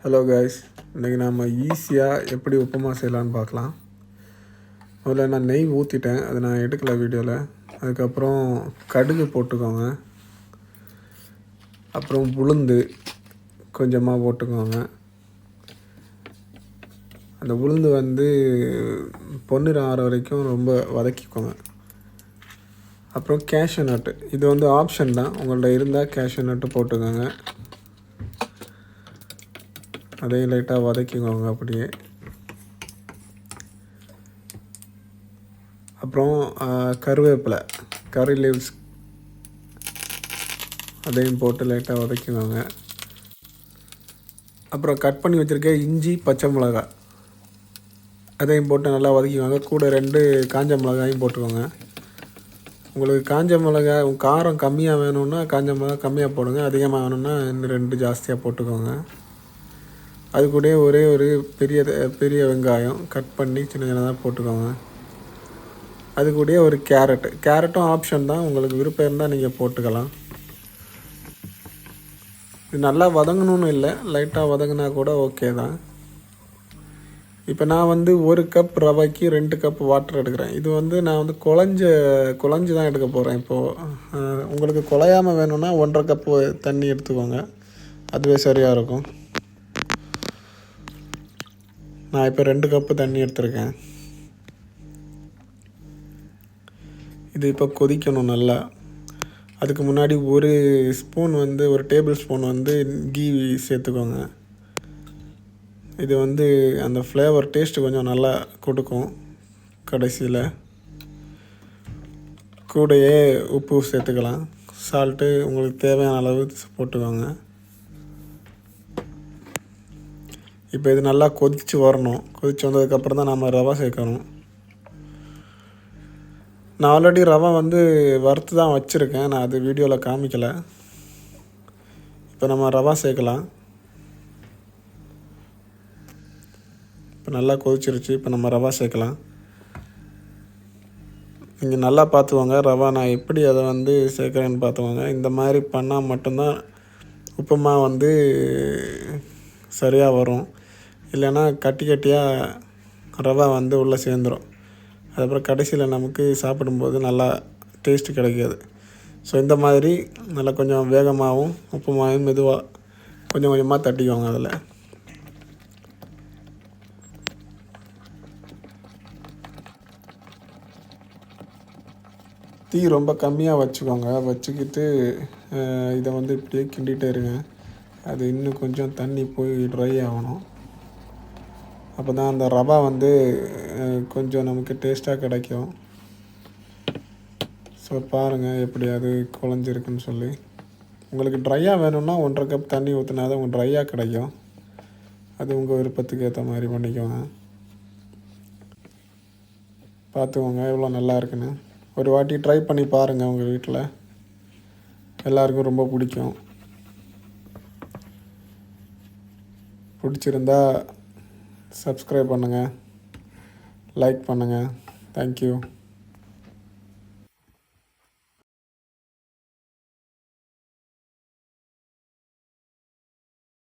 Hello guys, இன்றைக்கி நம்ம ஈஸியாக எப்படி உப்புமா செய்யலான்னு பார்க்கலாம். முதல்ல நான் நெய் ஊற்றிட்டேன், அதை நான் எடுக்கலை வீடியோவில். அதுக்கப்புறம் கடுகு போட்டுக்கோங்க, அப்புறம் உளுந்து கொஞ்சமாக போட்டுக்கோங்க. அந்த உளுந்து பொன்னிறம் ஆற வரைக்கும் ரொம்ப வதக்கிக்கோங்க. அப்புறம் கேஷ்யூ நட்டு, இது ஆப்ஷன் தான், உங்கள்ட்ட இருந்தால் கேஷ்யூ நட்டு போட்டுக்கோங்க. அதையும் லைட்டாக வதக்கிக்கோங்க அப்படியே. அப்புறம் கருவேப்பிலை, கறி லீவ்ஸ், அதையும் போட்டு லைட்டாக வதக்கிக்கோங்க. அப்புறம் கட் பண்ணி வச்சுருக்க இஞ்சி, பச்சை மிளகாய், அதையும் போட்டு நல்லா வதக்கிக்கோங்க. கூட 2 காஞ்ச மிளகாயும் போட்டுக்கோங்க. உங்களுக்கு காஞ்ச மிளகாய் காரம் கம்மியாக வேணும்னா காஞ்ச மிளகாய் கம்மியாக போடுங்க, அதிகமாக வேணும்னா இன்னும் 2 ஜாஸ்தியாக போட்டுக்கோங்க. அது கூட ஒரே ஒரு பெரிய வெங்காயம் கட் பண்ணி சின்ன சின்னதாக போட்டுக்கோங்க. அது கூட ஒரு கேரட்டும் ஆப்ஷன் தான், உங்களுக்கு விருப்பம் இருந்தால் நீங்கள் போட்டுக்கலாம். இது நல்லா வதங்கணும்னு இல்லை, லைட்டாக வதங்கினா கூட ஓகே தான். இப்போ நான் 1 கப் ரவைக்கு 2 கப் வாட்டர் எடுக்கிறேன். இது நான் குழஞ்சி தான் எடுக்க போகிறேன். இப்போது உங்களுக்கு குழையாமல் வேணும்னா 1.5 கப்பு தண்ணி எடுத்துக்கோங்க, அதுவே சரியாக இருக்கும். நான் இப்போ 2 கப்பு தண்ணி எடுத்திருக்கேன். இது இப்போ கொதிக்கணும் நல்லா. அதுக்கு முன்னாடி ஒரு டேபிள் ஸ்பூன் கீ சேர்த்துக்கோங்க. இது அந்த ஃப்ளேவர் டேஸ்ட்டு கொஞ்சம் நல்லா கொடுக்கும். கடைசியில் கூடையே உப்பு சேர்த்துக்கலாம். சால்ட்டு உங்களுக்கு தேவையான அளவு போட்டுக்கோங்க. இப்போ இது நல்லா கொதித்து வரணும். கொதித்து வந்ததுக்கப்புறம் தான் நம்ம ரவை சேர்க்கணும். நான் ஆல்ரெடி ரவை வறுத்து தான் வச்சுருக்கேன், நான் அது வீடியோவில் காமிக்கலை. இப்போ நம்ம ரவை சேர்க்கலாம். இப்போ நல்லா கொதிச்சிருச்சு, இப்போ நம்ம ரவை சேர்க்கலாம். நீங்கள் நல்லா பார்த்துக்கோங்க, ரவை நான் எப்படி அதை சேர்க்குறேன்னு பார்த்துக்கோங்க. இந்த மாதிரி பண்ணால் மட்டும்தான் உப்புமா சரியாக வரும். இல்லைன்னா கட்டியாக ரவை உள்ளே சேர்ந்துடும். அதுக்கப்புறம் கடைசியில் நமக்கு சாப்பிடும்போது நல்லா டேஸ்ட்டு கிடைக்காது. ஸோ இந்த மாதிரி நல்லா கொஞ்சம் வேகமாகவும் உப்புமாவும் மெதுவாக கொஞ்சம் கொஞ்சமாக தட்டிக்கோங்க. அதில் தீ ரொம்ப கம்மியாக வச்சுக்கிட்டு இதை இப்படியே கிண்டிகிட்டே இருங்க. அது இன்னும் கொஞ்சம் தண்ணி போய் ட்ரை ஆகணும். அப்போ தான் அந்த ரவா கொஞ்சம் நமக்கு டேஸ்ட்டாக கிடைக்கும். ஸோ பாருங்கள் எப்படி அது குழஞ்சிருக்குன்னு சொல்லி. உங்களுக்கு ட்ரையாக வேணும்னா 1.5 கப் தண்ணி ஊற்றினா தான் உங்களுக்கு ட்ரையாக கிடைக்கும். அது உங்கள் விருப்பத்துக்கு ஏற்ற மாதிரி பண்ணிக்கோங்க. பார்த்துக்கோங்க எவ்வளோ நல்லா இருக்குன்னு. ஒரு வாட்டி ட்ரை பண்ணி பாருங்கள், உங்கள் வீட்டில் எல்லாருக்கும் ரொம்ப பிடிக்கும். பிடிச்சிருந்தா சப்ஸ்கிரைப் பண்ணுங்கள், லைக் பண்ணுங்கள். தேங்க்யூ.